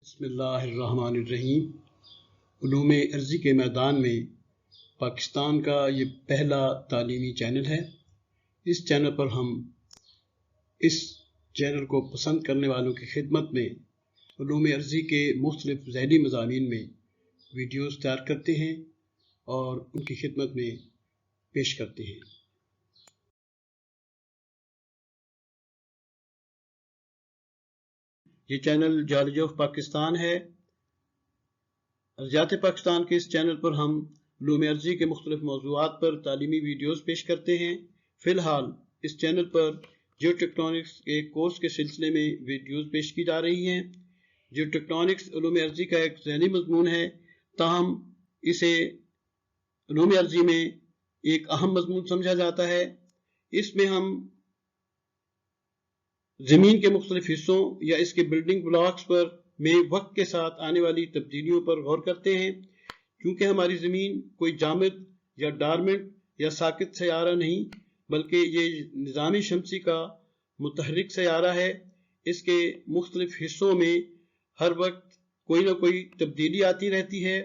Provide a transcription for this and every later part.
بسم اللہ الرحمن الرحیم۔ علوم ارضی کے میدان میں پاکستان کا یہ پہلا تعلیمی چینل ہے۔ اس چینل پر ہم اس چینل کو پسند کرنے والوں کی خدمت میں علوم ارضی کے مختلف ذیلی مضامین میں ویڈیوز تیار کرتے ہیں اور ان کی خدمت میں پیش کرتے ہیں۔ یہ چینل جیولوجی آف پاکستان ہے۔ ارضیات پاکستان کے اس چینل پر ہم علوم ارضی کے مختلف موضوعات پر تعلیمی ویڈیوز پیش کرتے ہیں۔ فی الحال اس چینل پر جیو ٹیکٹونکس کے کورس کے سلسلے میں ویڈیوز پیش کی جا رہی ہیں۔ جیو ٹیکٹونکس علوم ارضی کا ایک ذیلی مضمون ہے، تاہم اسے علوم ارضی میں ایک اہم مضمون سمجھا جاتا ہے۔ اس میں ہم زمین کے مختلف حصوں یا اس کے بلڈنگ بلاکس پر میں وقت کے ساتھ آنے والی تبدیلیوں پر غور کرتے ہیں۔ کیونکہ ہماری زمین کوئی جامد یا ڈارمنٹ یا ساکت سیارہ نہیں، بلکہ یہ نظام شمسی کا متحرک سیارہ ہے۔ اس کے مختلف حصوں میں ہر وقت کوئی نہ کوئی تبدیلی آتی رہتی ہے۔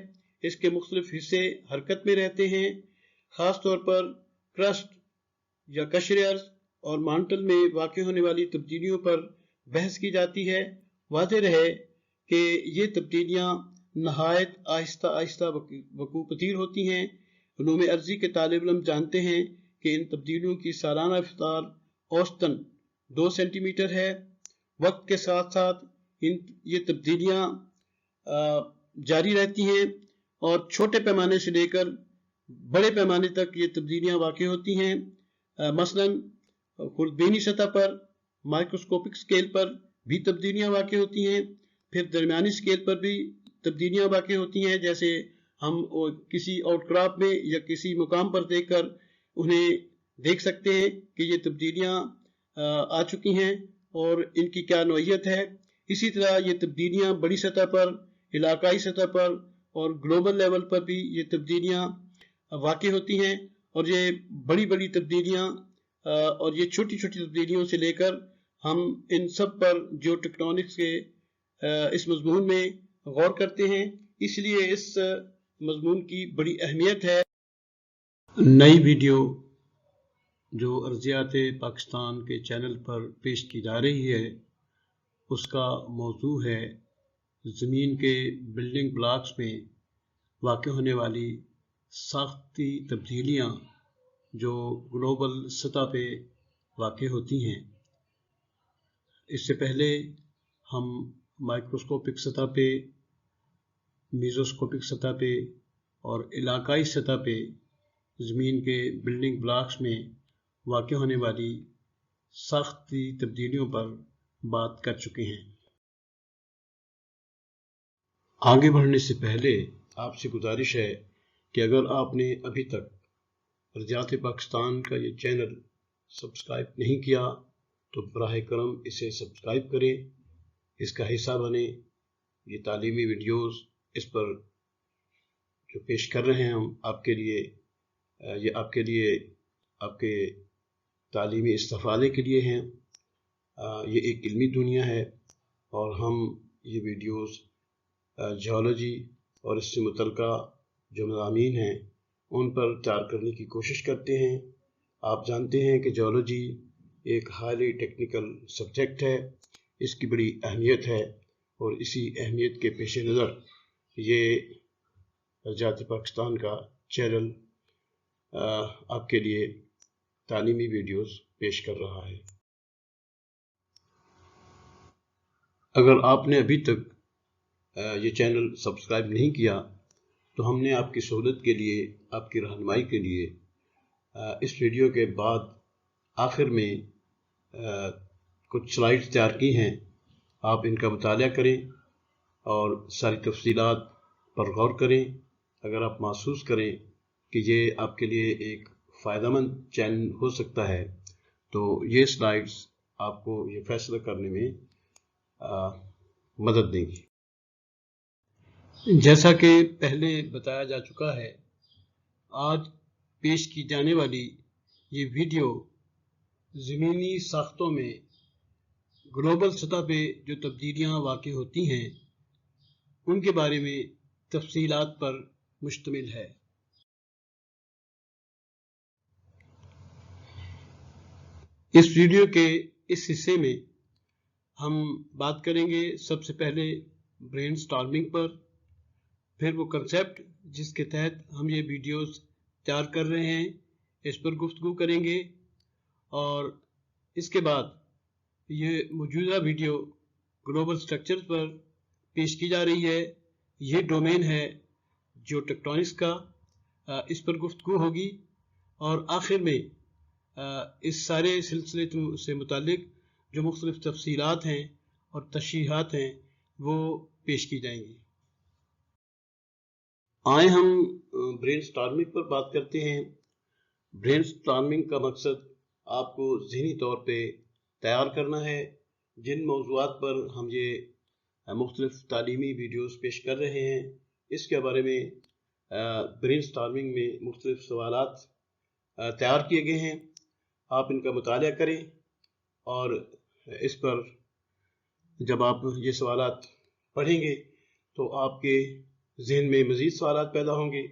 اس کے مختلف حصے حرکت میں رہتے ہیں۔ خاص طور پر کرسٹ یا قشر ارض اور مانٹل میں واقع ہونے والی تبدیلیوں پر بحث کی جاتی ہے۔ واضح رہے کہ یہ تبدیلیاں نہایت آہستہ آہستہ وقوع پذیر ہوتی ہیں۔ علوم ارضی کے طالب علم جانتے ہیں کہ ان تبدیلیوں کی سالانہ رفتار اوسطاً 2 سینٹی میٹر ہے۔ وقت کے ساتھ ساتھ یہ تبدیلیاں جاری رہتی ہیں اور چھوٹے پیمانے سے لے کر بڑے پیمانے تک یہ تبدیلیاں واقع ہوتی ہیں۔ مثلاً خوردبینی سطح پر، مائکروسکوپک سکیل پر بھی تبدیلیاں واقع ہوتی ہیں، پھر درمیانی سکیل پر بھی تبدیلیاں واقع ہوتی ہیں، جیسے ہم کسی آؤٹ کراپ میں یا کسی مقام پر دیکھ کر انہیں دیکھ سکتے ہیں کہ یہ تبدیلیاں آ چکی ہیں اور ان کی کیا نوعیت ہے۔ اسی طرح یہ تبدیلیاں بڑی سطح پر، علاقائی سطح پر اور گلوبل لیول پر بھی یہ تبدیلیاں واقع ہوتی ہیں، اور یہ بڑی بڑی تبدیلیاں اور یہ چھوٹی چھوٹی تبدیلیوں سے لے کر ہم ان سب پر جیو ٹیکٹونکس کے اس مضمون میں غور کرتے ہیں۔ اس لیے اس مضمون کی بڑی اہمیت ہے۔ نئی ویڈیو جو ارضیات پاکستان کے چینل پر پیش کی جا رہی ہے، اس کا موضوع ہے زمین کے بلڈنگ بلاکس میں واقع ہونے والی ساختی تبدیلیاں جو گلوبل سطح پہ واقع ہوتی ہیں۔ اس سے پہلے ہم مائکروسکوپک سطح پہ، میزوسکوپک سطح پہ اور علاقائی سطح پہ زمین کے بلڈنگ بلاکس میں واقع ہونے والی ساختی تبدیلیوں پر بات کر چکے ہیں۔ آگے بڑھنے سے پہلے آپ سے گزارش ہے کہ اگر آپ نے ابھی تک ارضیات پاکستان کا یہ چینل سبسکرائب نہیں کیا تو براہ کرم اسے سبسکرائب کریں، اس کا حصہ بنیں۔ یہ تعلیمی ویڈیوز اس پر جو پیش کر رہے ہیں ہم آپ کے لیے، یہ آپ کے تعلیمی استفادے کے لیے ہیں۔ یہ ایک علمی دنیا ہے اور ہم یہ ویڈیوز جیولوجی اور اس سے متعلقہ جو مضامین ہیں ان پر تیار کرنے کی کوشش کرتے ہیں۔ آپ جانتے ہیں کہ جیولوجی ایک ہائیلی ٹیکنیکل سبجیکٹ ہے، اس کی بڑی اہمیت ہے، اور اسی اہمیت کے پیش نظر یہ ارضیات پاکستان کا چینل آپ کے لیے تعلیمی ویڈیوز پیش کر رہا ہے۔ اگر آپ نے ابھی تک یہ چینل سبسکرائب نہیں کیا تو ہم نے آپ کی سہولت کے لیے، آپ کی رہنمائی کے لیے اس ویڈیو کے بعد آخر میں کچھ سلائیڈز تیار کی ہیں۔ آپ ان کا مطالعہ کریں اور ساری تفصیلات پر غور کریں۔ اگر آپ محسوس کریں کہ یہ آپ کے لیے ایک فائدہ مند چینل ہو سکتا ہے تو یہ سلائیڈز آپ کو یہ فیصلہ کرنے میں مدد دیں گی۔ جیسا کہ پہلے بتایا جا چکا ہے، آج پیش کی جانے والی یہ ویڈیو زمینی ساختوں میں گلوبل سطح پہ جو تبدیلیاں واقع ہوتی ہیں ان کے بارے میں تفصیلات پر مشتمل ہے۔ اس ویڈیو کے اس حصے میں ہم بات کریں گے سب سے پہلے برین سٹارمنگ پر، پھر وہ کنسیپٹ جس کے تحت ہم یہ ویڈیوز تیار کر رہے ہیں اس پر گفتگو کریں گے، اور اس کے بعد یہ موجودہ ویڈیو گلوبل سٹرکچر پر پیش کی جا رہی ہے۔ یہ ڈومین ہے جیو ٹیکٹونکس کا، اس پر گفتگو ہوگی، اور آخر میں اس سارے سلسلے سے متعلق جو مختلف تفصیلات ہیں اور تشریحات ہیں وہ پیش کی جائیں گی۔ آئیں ہم برین سٹارمنگ پر بات کرتے ہیں۔ برین سٹارمنگ کا مقصد آپ کو ذہنی طور پہ تیار کرنا ہے۔ جن موضوعات پر ہم یہ مختلف تعلیمی ویڈیوز پیش کر رہے ہیں اس کے بارے میں برین سٹارمنگ میں مختلف سوالات تیار کیے گئے ہیں۔ آپ ان کا مطالعہ کریں، اور اس پر جب آپ یہ سوالات پڑھیں گے تو آپ کے ذہن میں مزید سوالات پیدا ہوں گے۔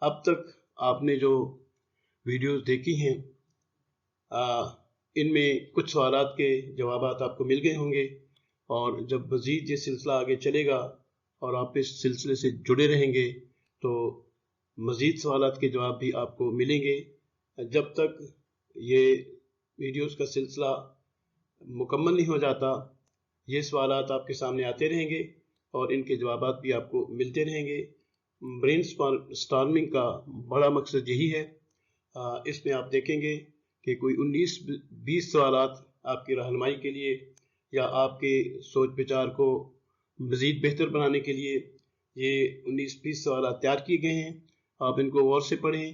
اب تک آپ نے جو ویڈیوز دیکھی ہیں ان میں کچھ سوالات کے جوابات آپ کو مل گئے ہوں گے، اور جب مزید یہ سلسلہ آگے چلے گا اور آپ اس سلسلے سے جڑے رہیں گے تو مزید سوالات کے جواب بھی آپ کو ملیں گے۔ جب تک یہ ویڈیوز کا سلسلہ مکمل نہیں ہو جاتا یہ سوالات آپ کے سامنے آتے رہیں گے اور ان کے جوابات بھی آپ کو ملتے رہیں گے۔ برین سٹارمنگ کا بڑا مقصد یہی ہے۔ اس میں آپ دیکھیں گے کہ کوئی 19-20 سوالات آپ کی رہنمائی کے لیے یا آپ کے سوچ بچار کو مزید بہتر بنانے کے لیے یہ 19-20 سوالات تیار کیے گئے ہیں۔ آپ ان کو غور سے پڑھیں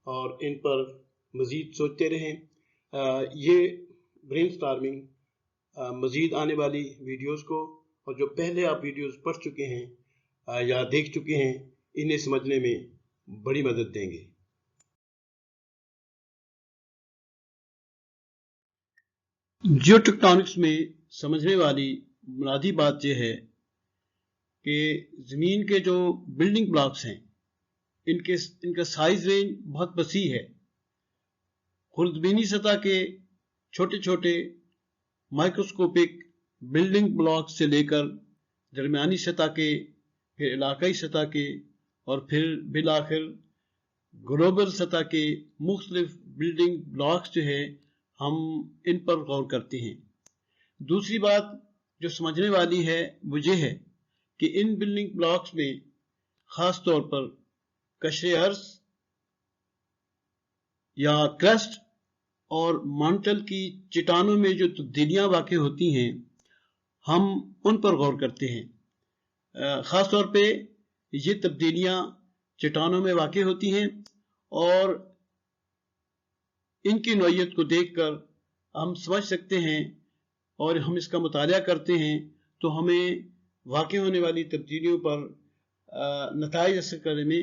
اور ان پر مزید سوچتے رہیں۔ یہ برین سٹارمنگ مزید آنے والی ویڈیوز کو، اور جو پہلے آپ ویڈیوز پڑھ چکے ہیں یا دیکھ چکے ہیں، انہیں سمجھنے میں بڑی مدد دیں گے۔ جیو ٹیکٹونکس میں سمجھنے والی بنیادی بات یہ ہے کہ زمین کے جو بلڈنگ بلاکس ہیں ان کا سائز رینج بہت وسیع ہے۔ خردبینی سطح کے چھوٹے چھوٹے مائکروسکوپک بلڈنگ بلاک سے لے کر درمیانی سطح کے، پھر علاقائی سطح کے، اور پھر بالآخر گلوبل سطح کے مختلف بلڈنگ بلاکس جو ہے ہم ان پر غور کرتے ہیں۔ دوسری بات جو سمجھنے والی ہے وہ یہ ہے کہ ان بلڈنگ بلاکس میں خاص طور پر قشر ارض یا کرسٹ اور مانٹل کی چٹانوں میں جو تبدیلیاں واقع ہوتی ہیں ہم ان پر غور کرتے ہیں۔ خاص طور پہ یہ تبدیلیاں چٹانوں میں واقع ہوتی ہیں، اور ان کی نوعیت کو دیکھ کر ہم سمجھ سکتے ہیں، اور ہم اس کا مطالعہ کرتے ہیں تو ہمیں واقع ہونے والی تبدیلیوں پر نتائج حاصل کرنے میں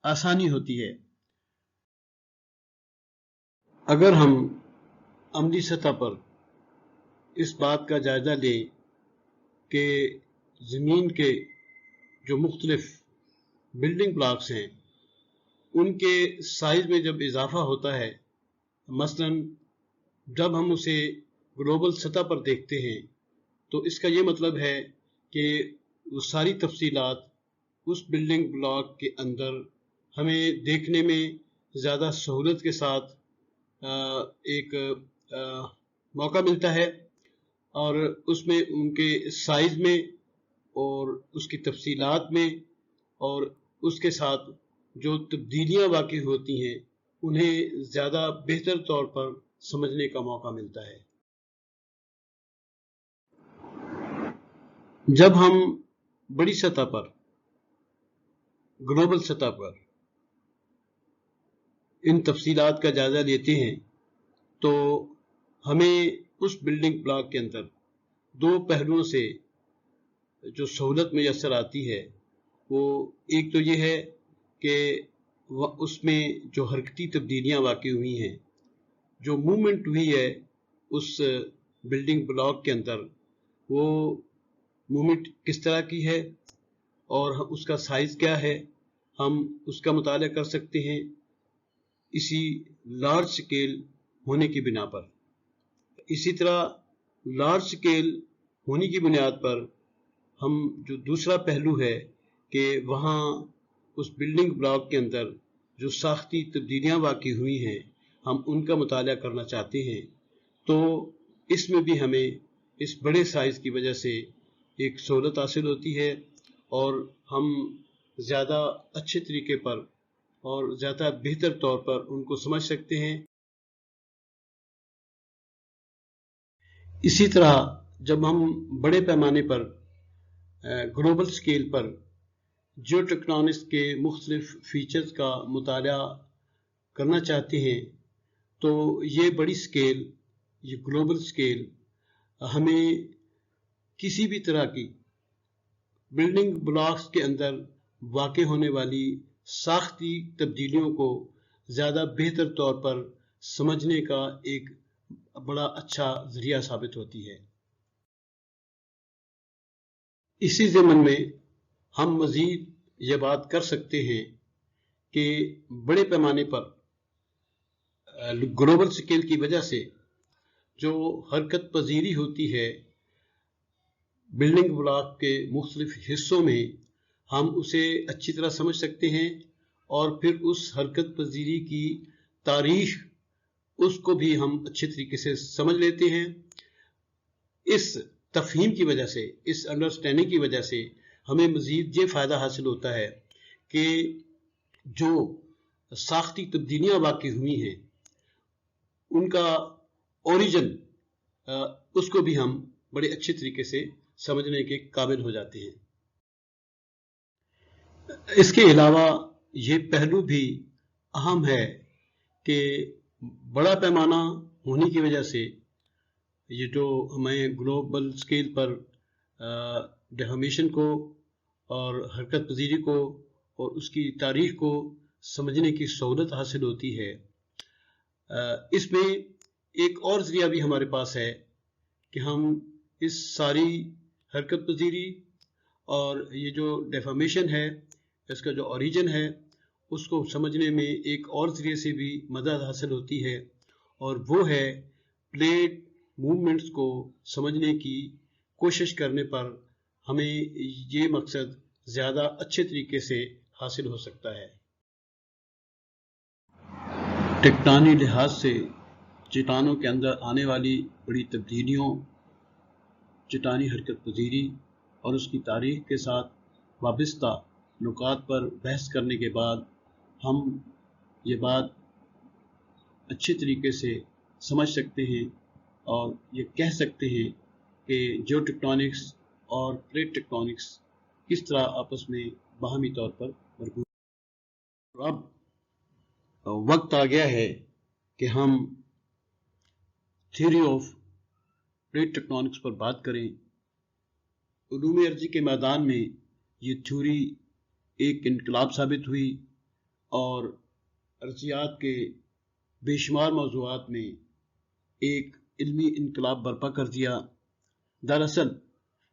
آسانی ہوتی ہے۔ اگر ہم عملی سطح پر اس بات کا جائزہ لیں کہ زمین کے جو مختلف بلڈنگ بلاکس ہیں ان کے سائز میں جب اضافہ ہوتا ہے، مثلا جب ہم اسے گلوبل سطح پر دیکھتے ہیں تو اس کا یہ مطلب ہے کہ وہ ساری تفصیلات اس بلڈنگ بلاک کے اندر ہمیں دیکھنے میں زیادہ سہولت کے ساتھ ایک موقع ملتا ہے، اور اس میں ان کے سائز میں اور اس کی تفصیلات میں اور اس کے ساتھ جو تبدیلیاں واقع ہوتی ہیں انہیں زیادہ بہتر طور پر سمجھنے کا موقع ملتا ہے۔ جب ہم بڑی سطح پر، گلوبل سطح پر ان تفصیلات کا جائزہ لیتے ہیں تو ہمیں اس بلڈنگ بلاک کے اندر دو پہلوؤں سے جو سہولت میسر آتی ہے، وہ ایک تو یہ ہے کہ اس میں جو حرکتی تبدیلیاں واقع ہوئی ہیں، جو موومنٹ ہوئی ہے اس بلڈنگ بلاک کے اندر، وہ موومنٹ کس طرح کی ہے، اور اس کا سائز کیا ہے ہم اس کا مطالعہ کر سکتے ہیں اسی لارج سکیل ہونے کی بنا پر۔ اسی طرح لارج سکیل ہونے کی بنیاد پر ہم جو دوسرا پہلو ہے کہ وہاں اس بلڈنگ بلاک کے اندر جو ساختی تبدیلیاں واقع ہوئی ہیں ہم ان کا مطالعہ کرنا چاہتے ہیں، تو اس میں بھی ہمیں اس بڑے سائز کی وجہ سے ایک سہولت حاصل ہوتی ہے اور ہم زیادہ اچھے طریقے پر اور زیادہ بہتر طور پر ان کو سمجھ سکتے ہیں۔ اسی طرح جب ہم بڑے پیمانے پر گلوبل سکیل پر جیو ٹیکٹونکس کے مختلف فیچرز کا مطالعہ کرنا چاہتے ہیں تو یہ بڑی سکیل، یہ گلوبل سکیل ہمیں کسی بھی طرح کی بلڈنگ بلاکس کے اندر واقع ہونے والی ساختی تبدیلیوں کو زیادہ بہتر طور پر سمجھنے کا ایک بڑا اچھا ذریعہ ثابت ہوتی ہے۔ اسی ضمن میں ہم مزید یہ بات کر سکتے ہیں کہ بڑے پیمانے پر گلوبل سکیل کی وجہ سے جو حرکت پذیری ہوتی ہے بلڈنگ بلاک کے مختلف حصوں میں، ہم اسے اچھی طرح سمجھ سکتے ہیں اور پھر اس حرکت پذیری کی تاریخ اس کو بھی ہم اچھے طریقے سے سمجھ لیتے ہیں۔ اس تفہیم کی وجہ سے، اس انڈرسٹینڈنگ کی وجہ سے ہمیں مزید یہ فائدہ حاصل ہوتا ہے کہ جو ساختی تبدیلیاں واقع ہوئی ہیں ان کا اوریجن اس کو بھی ہم بڑے اچھے طریقے سے سمجھنے کے قابل ہو جاتے ہیں۔ اس کے علاوہ یہ پہلو بھی اہم ہے کہ بڑا پیمانہ ہونے کی وجہ سے یہ جو ہمیں گلوبل سکیل پر ڈیفارمیشن کو اور حرکت پذیری کو اور اس کی تاریخ کو سمجھنے کی سہولت حاصل ہوتی ہے۔ اس میں ایک اور ذریعہ بھی ہمارے پاس ہے کہ ہم اس ساری حرکت پذیری اور یہ جو ڈیفارمیشن ہے، اس کا جو اوریجن ہے، اس کو سمجھنے میں ایک اور ذریعے سے بھی مدد حاصل ہوتی ہے، اور وہ ہے پلیٹ موومنٹس کو سمجھنے کی کوشش کرنے پر ہمیں یہ مقصد زیادہ اچھے طریقے سے حاصل ہو سکتا ہے۔ ٹیکٹونی لحاظ سے چٹانوں کے اندر آنے والی بڑی تبدیلیوں، چٹانی حرکت پذیری اور اس کی تاریخ کے ساتھ وابستہ نکات پر بحث کرنے کے بعد ہم یہ بات اچھے طریقے سے سمجھ سکتے ہیں اور یہ کہہ سکتے ہیں کہ جیو ٹیکٹونکس اور پلیٹ ٹیکٹونکس کس طرح آپس میں باہمی طور پر مربوط ہیں۔ اب وقت آ گیا ہے کہ ہم تھیوری آف پلیٹ ٹیکٹونکس پر بات کریں۔ علوم ارضی کے میدان میں یہ تھیوری ایک انقلاب ثابت ہوئی اور ارضیات کے بے شمار موضوعات میں ایک علمی انقلاب برپا کر دیا۔ دراصل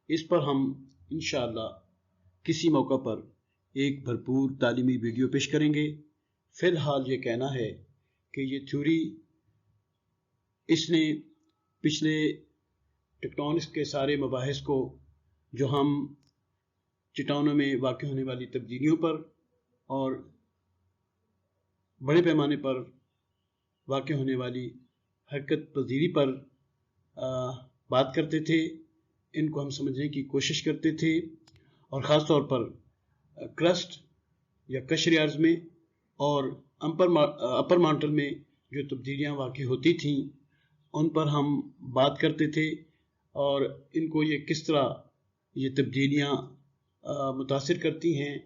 اس پر ہم انشاءاللہ کسی موقع پر ایک بھرپور تعلیمی ویڈیو پیش کریں گے۔ فی الحال یہ کہنا ہے کہ یہ تھیوری اس نے پچھلے ٹیکٹونکس کے سارے مباحث کو جو ہم چٹانوں میں واقع ہونے والی تبدیلیوں پر اور بڑے پیمانے پر واقع ہونے والی حرکت پذیری پر بات کرتے تھے، ان کو ہم سمجھنے کی کوشش کرتے تھے، اور خاص طور پر کرسٹ یا قشر ارض میں اور اپر مانٹل میں جو تبدیلیاں واقع ہوتی تھیں ان پر ہم بات کرتے تھے، اور ان کو یہ کس طرح یہ تبدیلیاں متاثر کرتی ہیں۔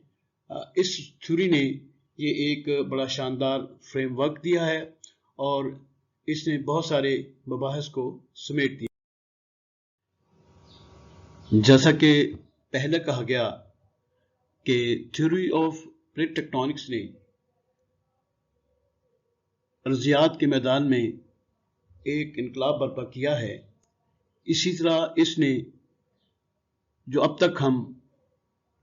اس تھیوری نے یہ ایک بڑا شاندار فریم ورک دیا ہے اور اس نے بہت سارے مباحث کو سمیٹ دیا۔ جیسا کہ پہلے کہا گیا کہ تھیوری آف پلیٹ ٹیکٹونکس نے ارضیات کے میدان میں ایک انقلاب برپا کیا ہے، اسی طرح اس نے جو اب تک ہم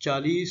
40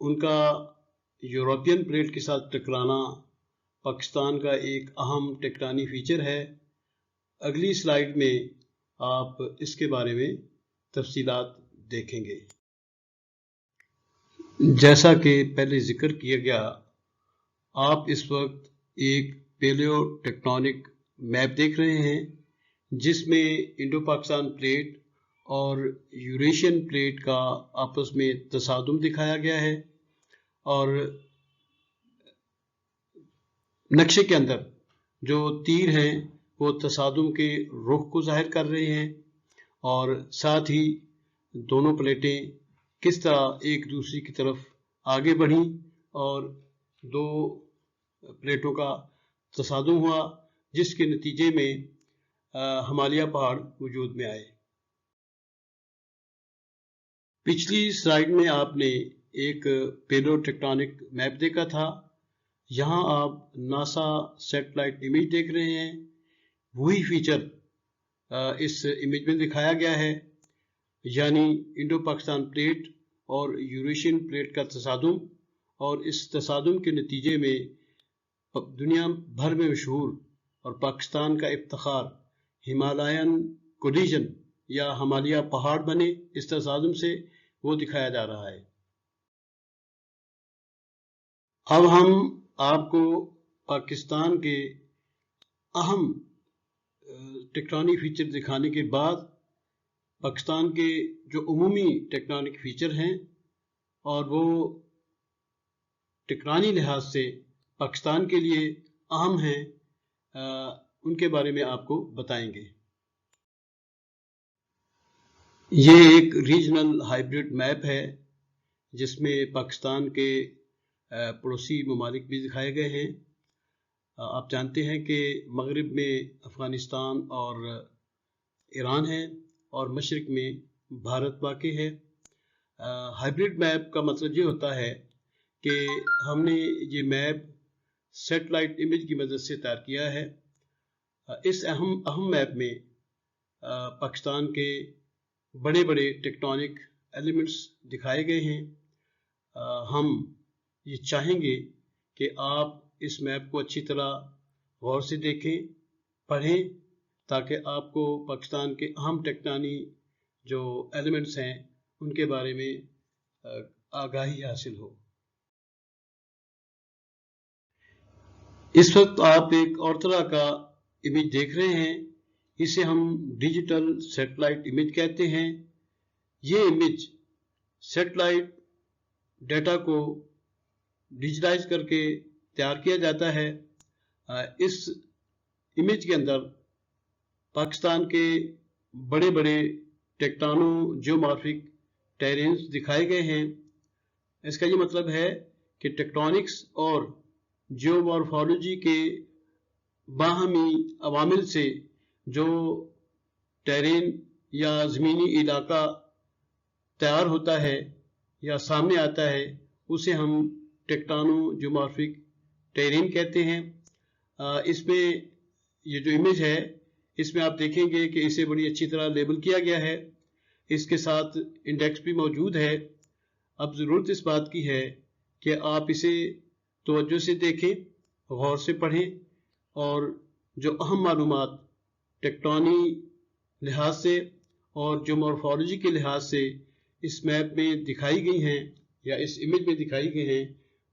ان کا یورپین پلیٹ کے ساتھ ٹکرانا پاکستان کا ایک اہم ٹیکٹونک فیچر ہے۔ اگلی سلائیڈ میں آپ اس کے بارے میں تفصیلات دیکھیں گے۔ جیسا کہ پہلے ذکر کیا گیا، آپ اس وقت ایک پیلیو ٹیکٹونک میپ دیکھ رہے ہیں جس میں انڈو پاکستان پلیٹ اور یوریشین پلیٹ کا آپس میں تصادم دکھایا گیا ہے، اور نقشے کے اندر جو تیر ہیں وہ تصادم کے رخ کو ظاہر کر رہے ہیں، اور ساتھ ہی دونوں پلیٹیں کس طرح ایک دوسری کی طرف آگے بڑھیں اور دو پلیٹوں کا تصادم ہوا، جس کے نتیجے میں ہمالیہ پہاڑ وجود میں آئے۔ پچھلی سلائیڈ میں آپ نے ایک پیلیو ٹیکٹونک میپ دیکھا تھا۔ یہاں آپ ناسا سیٹلائٹ امیج دیکھ رہے ہیں۔ وہی فیچر اس امیج میں دکھایا گیا ہے، یعنی انڈو پاکستان پلیٹ اور یوریشین پلیٹ کا تصادم، اور اس تصادم کے نتیجے میں دنیا بھر میں مشہور اور پاکستان کا افتخار ہمالین کولیجن یا ہمالیہ پہاڑ بنے اس تصادم سے، وہ دکھایا جا رہا ہے۔ اب ہم آپ کو پاکستان کے اہم ٹیکٹونک فیچر دکھانے کے بعد پاکستان کے جو عمومی ٹیکٹونک فیچر ہیں اور وہ ٹیکٹونک لحاظ سے پاکستان کے لیے اہم ہیں، ان کے بارے میں آپ کو بتائیں گے۔ یہ ایک ریجنل ہائیبرڈ میپ ہے جس میں پاکستان کے پڑوسی ممالک بھی دکھائے گئے ہیں۔ آپ جانتے ہیں کہ مغرب میں افغانستان اور ایران ہے اور مشرق میں بھارت واقع ہے۔ ہائیبرڈ میپ کا مطلب یہ ہوتا ہے کہ ہم نے یہ میپ سیٹلائٹ امیج کی مدد سے تیار کیا ہے۔ اس اہم میپ میں پاکستان کے بڑے بڑے ٹیکٹونک ایلیمنٹس دکھائے گئے ہیں۔ ہم یہ چاہیں گے کہ آپ اس میپ کو اچھی طرح غور سے دیکھیں، پڑھیں، تاکہ آپ کو پاکستان کے اہم ٹیکٹونک جو ایلیمنٹس ہیں ان کے بارے میں آگاہی حاصل ہو۔ اس وقت آپ ایک اور طرح کا امیج دیکھ رہے ہیں، اسے ہم ڈیجیٹل سیٹلائٹ امیج کہتے ہیں۔ یہ امیج سیٹلائٹ ڈیٹا کو ڈیجیٹائز کر کے تیار کیا جاتا ہے۔ اس امیج کے اندر پاکستان کے بڑے بڑے ٹیکٹونو جیومارفک ٹیرینز دکھائے گئے ہیں۔ اس کا یہ مطلب ہے کہ ٹیکٹونکس اور جیومارفالوجی کے باہمی عوامل سے جو ٹیرین یا زمینی علاقہ تیار ہوتا ہے یا سامنے آتا ہے، اسے ہم ٹیکٹونو جیومارفک ٹیرین کہتے ہیں۔ اس میں یہ جو امیج ہے، اس میں آپ دیکھیں گے کہ اسے بڑی اچھی طرح لیبل کیا گیا ہے، اس کے ساتھ انڈیکس بھی موجود ہے۔ اب ضرورت اس بات کی ہے کہ آپ اسے توجہ سے دیکھیں، غور سے پڑھیں، اور جو اہم معلومات ٹیکٹونک لحاظ سے اور جیومارفالوجی کے لحاظ سے اس میپ میں دکھائی گئی ہیں یا اس امیج میں دکھائی گئی ہیں،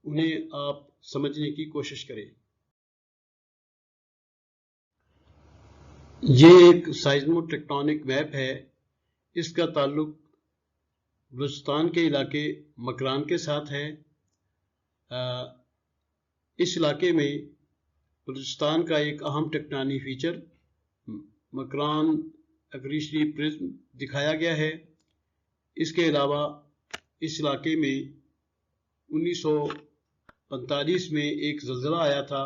انہیں آپ سمجھنے کی کوشش کریں۔ یہ ایک سائزمو ٹیکٹونک میپ ہے۔ اس کا تعلق بلوچستان کے علاقے مکران کے ساتھ ہے۔ اس علاقے میں بلوچستان کا ایک اہم ٹیکٹونک فیچر مکران اکریشری پرزم دکھایا گیا ہے۔ اس کے علاوہ اس علاقے میں 1945 میں ایک زلزلہ آیا تھا،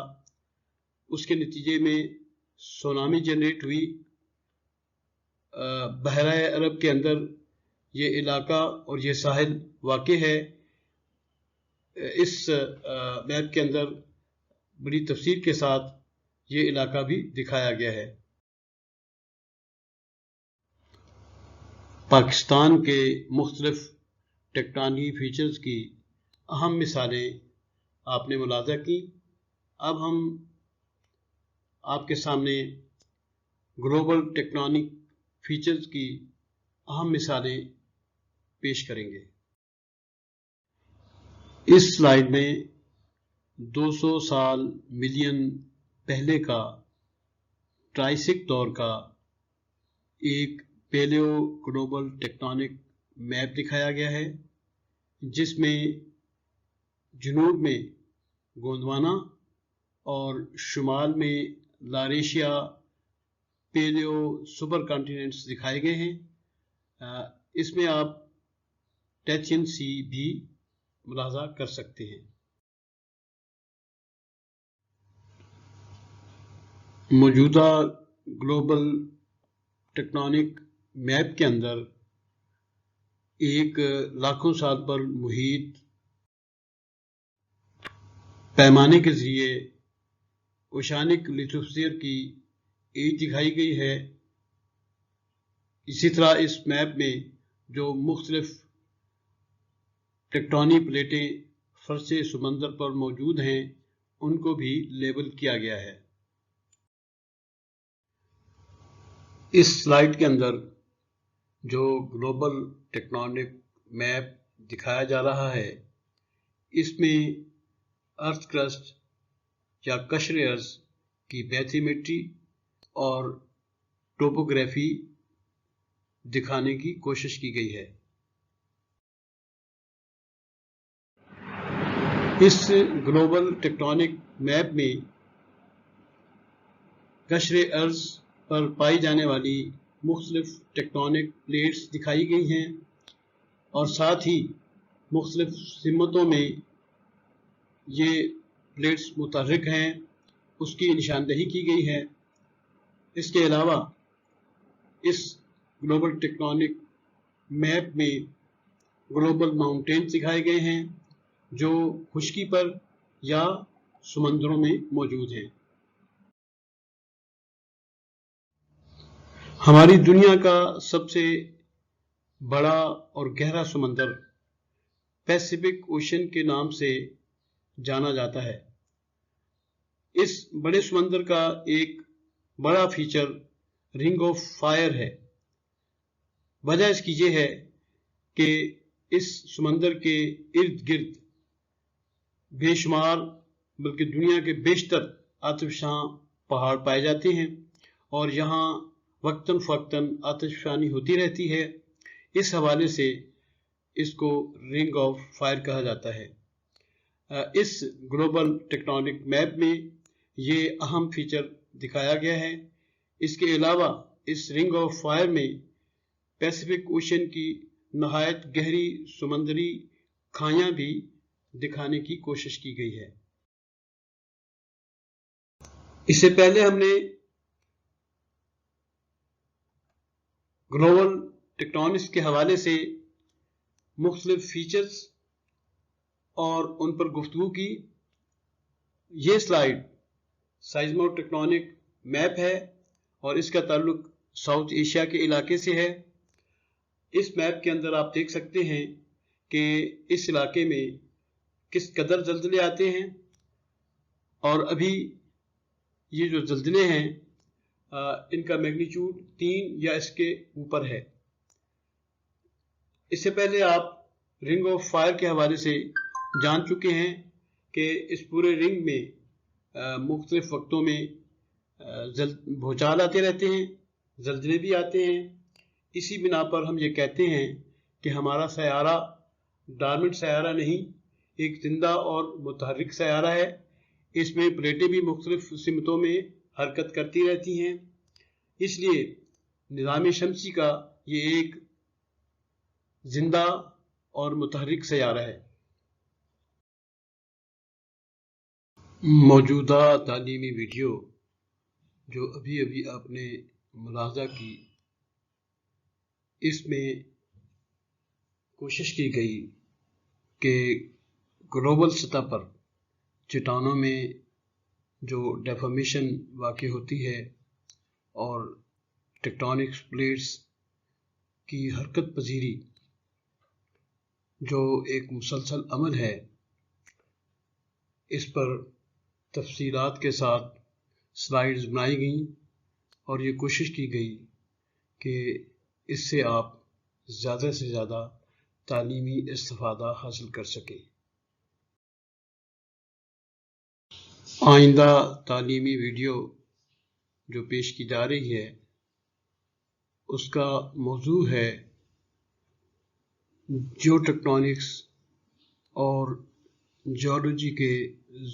اس کے نتیجے میں سونامی جنریٹ ہوئی۔ بحیرہ عرب کے اندر یہ علاقہ اور یہ ساحل واقع ہے۔ اس میپ کے اندر بڑی تفصیل کے ساتھ یہ علاقہ بھی دکھایا گیا ہے۔ پاکستان کے مختلف ٹیکٹونک فیچرز کی اہم مثالیں آپ نے ملاحظہ کی۔ اب ہم آپ کے سامنے گلوبل ٹیکٹونک فیچرز کی اہم مثالیں پیش کریں گے۔ اس سلائیڈ میں 200 سال ملین پہلے کا ٹرائسک دور کا ایک پیلیو گلوبل ٹیکٹونک میپ دکھایا گیا ہے، جس میں جنوب میں گونڈوانا اور شمال میں لاریشیا پیلیو سپر کانٹیننٹس دکھائے گئے ہیں۔ اس میں آپ ٹیچین سی بھی ملاحظہ کر سکتے ہیں۔ موجودہ گلوبل ٹیکٹونک میپ کے اندر ایک لاکھوں سال پر محیط پیمانے کے ذریعے اوشانک لیتھوسفیئر کی ایج دکھائی گئی ہے۔ اسی طرح اس میپ میں جو مختلف ٹیکٹونی پلیٹیں فرش سمندر پر موجود ہیں ان کو بھی لیبل کیا گیا ہے۔ اس سلائیڈ کے اندر جو گلوبل ٹیکٹونک میپ دکھایا جا رہا ہے، اس میں ارتھ کرسٹ یا قشر ارض کی بیتھیمیٹری اور ٹوپوگرافی دکھانے کی کوشش کی گئی ہے۔ اس گلوبل ٹیکٹونک میپ میں قشر ارض پر پائی جانے والی مختلف ٹیکٹونک پلیٹس دکھائی گئی ہیں، اور ساتھ ہی مختلف سمتوں میں یہ پلیٹس متحرک ہیں، اس کی نشاندہی کی گئی ہے۔ اس کے علاوہ اس گلوبل ٹیکٹونک میپ میں گلوبل ماؤنٹینز دکھائے گئے ہیں جو خشکی پر یا سمندروں میں موجود ہیں۔ ہماری دنیا کا سب سے بڑا اور گہرا سمندر پیسیفک اوشن کے نام سے جانا جاتا ہے۔ اس بڑے سمندر کا ایک بڑا فیچر رنگ آف فائر ہے۔ وجہ اس کی یہ ہے کہ اس سمندر کے ارد گرد بے شمار بلکہ دنیا کے بیشتر آتشفشاں پہاڑ پائے جاتے ہیں، اور یہاں وقتاً فوقتاً آتش فشانی ہوتی رہتی ہے۔ اس حوالے سے اس کو رنگ آف فائر کہا جاتا ہے۔ اس گلوبل ٹیکٹونک میپ میں یہ اہم فیچر دکھایا گیا ہے۔ اس کے علاوہ اس رنگ آف فائر میں پیسیفک اوشن کی نہایت گہری سمندری کھائیاں بھی دکھانے کی کوشش کی گئی ہے۔ اس سے پہلے ہم نے گلوبل ٹیکٹونکس کے حوالے سے مختلف فیچرز اور ان پر گفتگو کی۔ یہ سلائیڈ سائزمو ٹیکٹونک میپ ہے اور اس کا تعلق ساؤتھ ایشیا کے علاقے سے ہے۔ اس میپ کے اندر آپ دیکھ سکتے ہیں کہ اس علاقے میں کس قدر زلزلے آتے ہیں، اور ابھی یہ جو زلزلے ہیں ان کا میگنیچیوڈ 3 یا اس کے اوپر ہے۔ اس سے پہلے آپ رنگ آف فائر کے حوالے سے جان چکے ہیں کہ اس پورے رنگ میں مختلف وقتوں میں بھوچال آتے رہتے ہیں، زلزلے بھی آتے ہیں۔ اسی بنا پر ہم یہ کہتے ہیں کہ ہمارا سیارہ ڈارمنٹ سیارہ نہیں، ایک زندہ اور متحرک سیارہ ہے۔ اس میں پلیٹیں بھی مختلف سمتوں میں حرکت کرتی رہتی ہیں، اس لیے نظام شمسی کا یہ ایک زندہ اور متحرک سیارہ ہے۔ موجودہ تعلیمی ویڈیو جو ابھی آپ نے ملاحظہ کی، اس میں کوشش کی گئی کہ گلوبل سطح پر چٹانوں میں جو ڈیفارمیشن واقع ہوتی ہے اور ٹیکٹونک پلیٹس کی حرکت پذیری جو ایک مسلسل عمل ہے، اس پر تفصیلات کے ساتھ سلائیڈز بنائی گئیں اور یہ کوشش کی گئی کہ اس سے آپ زیادہ سے زیادہ تعلیمی استفادہ حاصل کر سکیں۔ آئندہ تعلیمی ویڈیو جو پیش کی جا رہی ہے اس کا موضوع ہے جیو ٹیکٹونکس اور جیولوجی کے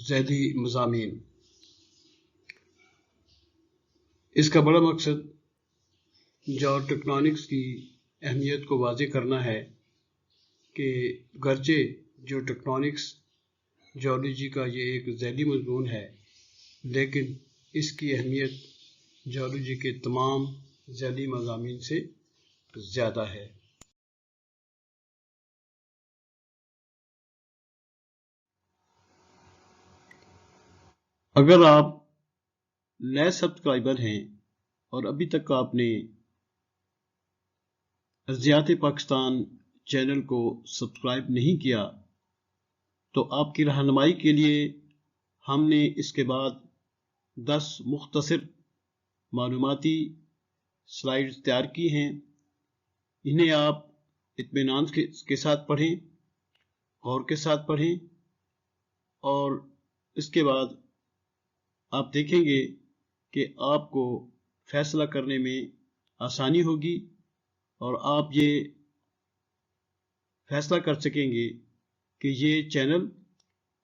ذیلی مضامین۔ اس کا بڑا مقصد جیو ٹیکٹونکس کی اہمیت کو واضح کرنا ہے کہ گرچہ جیو ٹیکٹونکس جیولوجی کا یہ ایک ذیلی مضمون ہے، لیکن اس کی اہمیت جیولوجی کے تمام ذیلی مضامین سے زیادہ ہے۔ اگر آپ نئے سبسکرائبر ہیں اور ابھی تک آپ نے ارضیات پاکستان چینل کو سبسکرائب نہیں کیا تو آپ کی رہنمائی کے لیے ہم نے اس کے بعد 10 مختصر معلوماتی سلائیڈز تیار کی ہیں۔ انہیں آپ اطمینان کے ساتھ پڑھیں، غور کے ساتھ پڑھیں، اور اس کے بعد آپ دیکھیں گے کہ آپ کو فیصلہ کرنے میں آسانی ہوگی اور آپ یہ فیصلہ کر سکیں گے کہ یہ چینل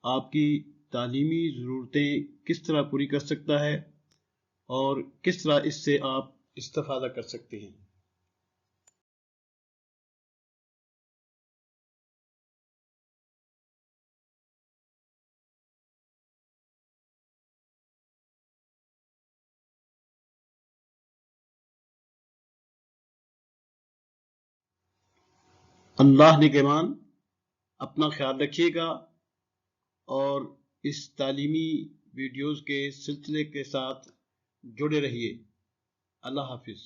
آپ کی تعلیمی ضرورتیں کس طرح پوری کر سکتا ہے اور کس طرح اس سے آپ استفادہ کر سکتے ہیں۔ اللہ نگہبان، اپنا خیال رکھیے گا اور اس تعلیمی ویڈیوز کے سلسلے کے ساتھ جڑے رہیے۔ اللہ حافظ۔